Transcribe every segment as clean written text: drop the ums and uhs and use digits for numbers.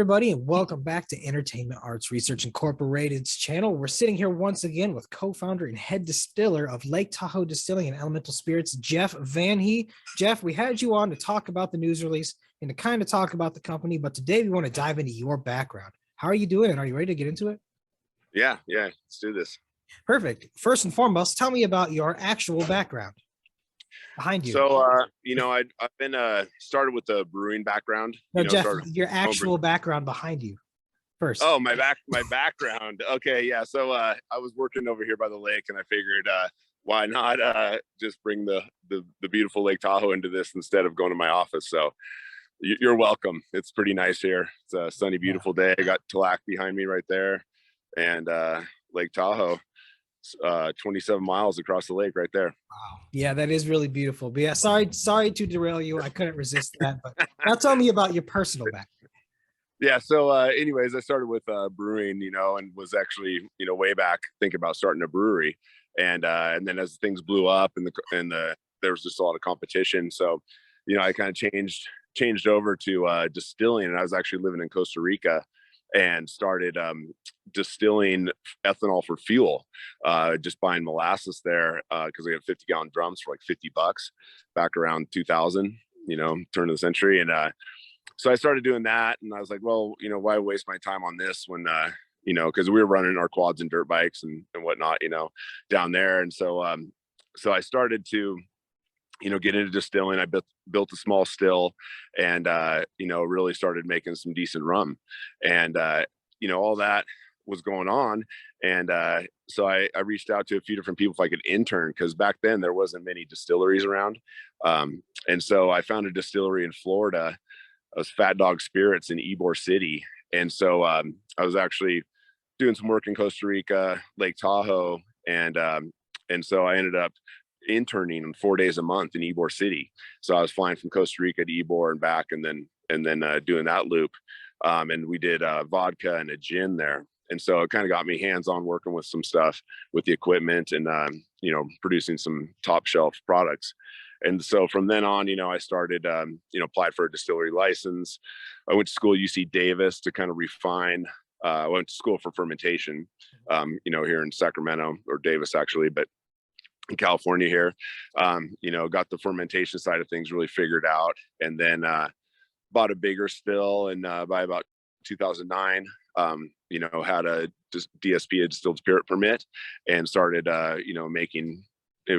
everybody, and welcome back to Entertainment Arts Research Incorporated's channel. We're sitting here once again with co-founder and head distiller of Lake Tahoe Distilling and Elemental Spirits, Jeff VanHee. Jeff, we had you on to talk about the news release and to kind of talk about the company, but today we want to dive into your background. How are you doing, and are you ready to get into it? Yeah, let's do this. Perfect. First and foremost, tell me about your actual background behind you. So, I've been started with a brewing background. No, Jeff, your actual background behind you first. Oh, my background. Okay, yeah. So I was working over here by the lake, and I figured why not just bring the beautiful Lake Tahoe into this instead of going to my office. So you're welcome. It's pretty nice here. It's a sunny, beautiful day. I got Tlac behind me right there, and Lake Tahoe. 27 miles across the lake right there. Wow. Yeah, that is really beautiful. But yeah, sorry to derail you. I couldn't resist that. But now tell me about your personal background. Yeah. So anyways, I started with brewing, and was actually, way back thinking about starting a brewery. And then as things blew up and there was just a lot of competition. So, I kind of changed over to distilling, and I was actually living in Costa Rica and started distilling ethanol for fuel, just buying molasses there because we had 50-gallon drums for like $50 back around 2000, turn of the century. And so I started doing that, and I was like, well, why waste my time on this when, because we were running our quads and dirt bikes and whatnot, down there. And so I started to get into distilling. I built a small still, and really started making some decent rum, and all that was going on. And so I reached out to a few different people if I could intern, because back then there wasn't many distilleries around. And so I found a distillery in Florida. It was Fat Dog Spirits in Ybor City. And so I was actually doing some work in Costa Rica, Lake Tahoe, and so I ended up interning 4 days a month in Ybor City. So I was flying from Costa Rica to Ybor and back, and then doing that loop. And we did vodka and a gin there. And so it kind of got me hands-on working with some stuff with the equipment and, producing some top shelf products. And so from then on, I started, applied for a distillery license. I went to school at UC Davis to kind of refine. I went to school for fermentation, here in Sacramento, or Davis actually, but in California here. Got the fermentation side of things really figured out, and then bought a bigger still. And by about 2009, had a DSP, a distilled spirit permit, and started, making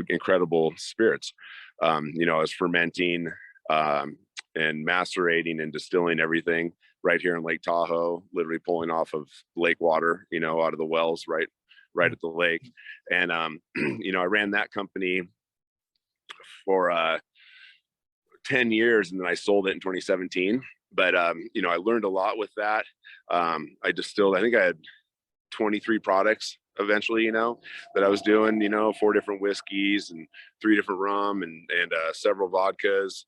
incredible spirits. I was fermenting and macerating and distilling everything right here in Lake Tahoe, literally pulling off of lake water, out of the wells right at the lake. And, I ran that company for 10 years, and then I sold it in 2017. But, I learned a lot with that. I distilled, I think I had 23 products eventually, that I was doing, 4 different whiskeys and 3 different rum and several vodkas,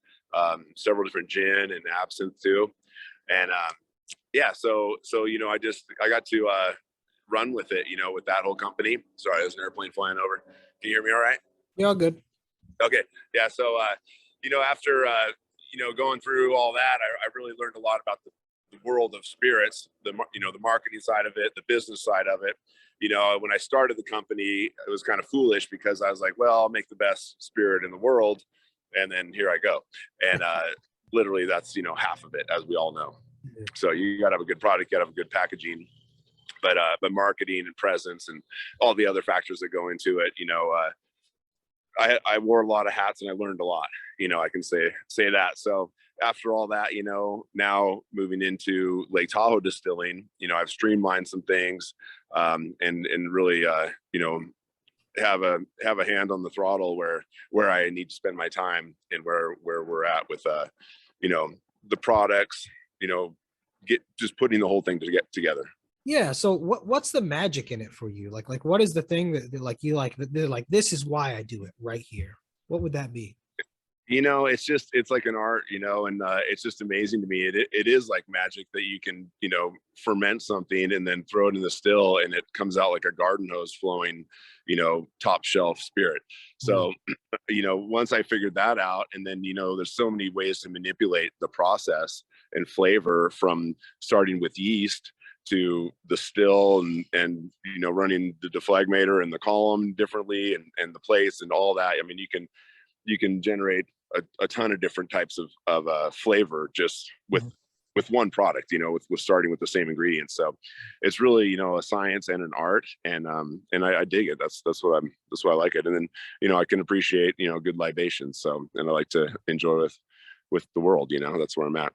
several different gin and absinthe too. And, so, I got to, run with it, with that whole company. Sorry, there's an airplane flying over. Can you hear me all right? Yeah, all good. Okay. Yeah. So, after, going through all that, I really learned a lot about the world of spirits, the marketing side of it, the business side of it. When I started the company, it was kind of foolish because I was like, well, I'll make the best spirit in the world. And then here I go. And literally that's, half of it, as we all know. So you got to have a good product, you got to have a good packaging. But marketing and presence and all the other factors that go into it, I wore a lot of hats and I learned a lot, I can say that. So after all that, now moving into Lake Tahoe Distilling, I've streamlined some things, and really, have a hand on the throttle where I need to spend my time and where we're at with, the products, just putting the whole thing to get together. Yeah. So what's the magic in it for you? Like what is the thing that they're like, this is why I do it right here? What would that be? It's like an art, and it's just amazing to me. It is like magic that you can, ferment something and then throw it in the still and it comes out like a garden hose flowing, top shelf spirit. So, once I figured that out, and then, there's so many ways to manipulate the process, and flavor, from starting with yeast to the still and running the deflagmator and the column differently, and the place and all that. I mean, you can generate a ton of different types of flavor just with one product, with starting with the same ingredients. So it's really, a science and an art, and I dig it. That's why I like it. And then, I can appreciate, good libations. So, and I like to enjoy with the world, that's where I'm at.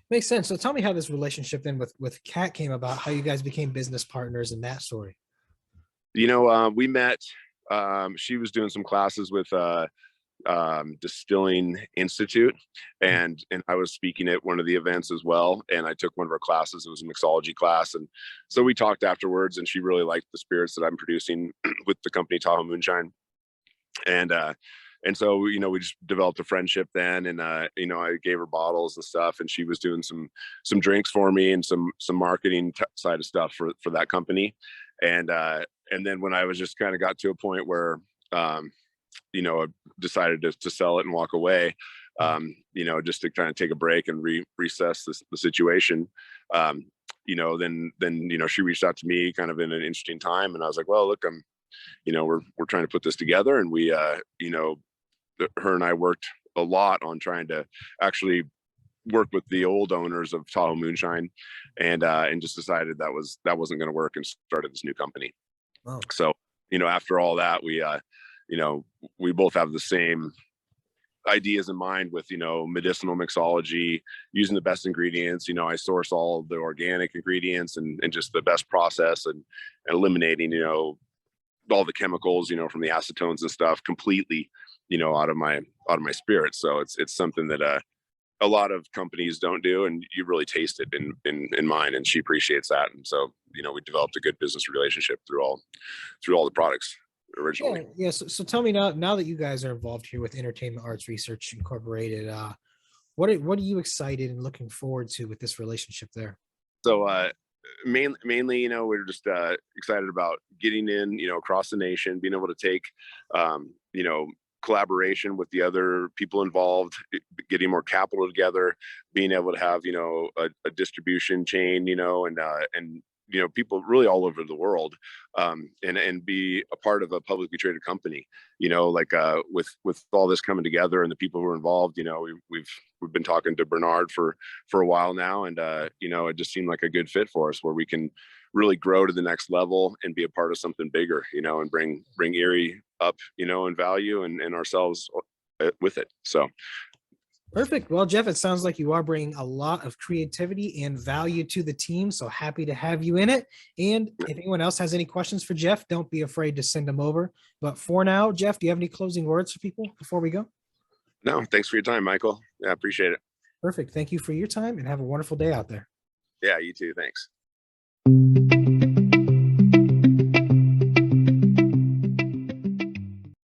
Makes sense. So tell me how this relationship then with Kat came about, how you guys became business partners and that story. We met, she was doing some classes with Distilling Institute, and I was speaking at one of the events as well, and I took one of her classes. It was a mixology class, and so we talked afterwards, and she really liked the spirits that I'm producing with the company Tahoe Moonshine, and so we just developed a friendship then, and I gave her bottles and stuff, and she was doing some drinks for me and some marketing side of stuff for that company, and then when I was just kind of got to a point where I decided to sell it and walk away, just to kind of take a break and reassess the situation. Then she reached out to me kind of in an interesting time, and I was like, well, look, we're trying to put this together, and we, her and I worked a lot on trying to actually work with the old owners of Tahoe Moonshine, and just decided that wasn't going to work, and started this new company. Wow. So, after all that, we both have the same ideas in mind with, medicinal mixology, using the best ingredients. I source all the organic ingredients and just the best process, and eliminating, all the chemicals, from the acetones and stuff completely, out of my spirits. So it's something that a lot of companies don't do, and you really taste it in mine, and she appreciates that. And so, we developed a good business relationship through all the products originally. Yeah. So tell me now that you guys are involved here with Entertainment Arts Research Incorporated, what are you excited and looking forward to with this relationship there? So mainly, we're just excited about getting in, across the nation, being able to take, collaboration with the other people involved, getting more capital together, being able to have, a distribution chain, and people really all over the world, and be a part of a publicly traded company, with all this coming together and the people who are involved. We've been talking to Bernard for a while now, and it just seemed like a good fit for us, where we can really grow to the next level and be a part of something bigger, and bring EARI up, in value, and ourselves with it. So Perfect. Well, Jeff, it sounds like you are bringing a lot of creativity and value to the team. So happy to have you in it. And if anyone else has any questions for Jeff, don't be afraid to send them over. But for now, Jeff, do you have any closing words for people before we go? No, thanks for your time, Michael. Yeah, I appreciate it. Perfect. Thank you for your time, and have a wonderful day out there. Yeah, you too. Thanks.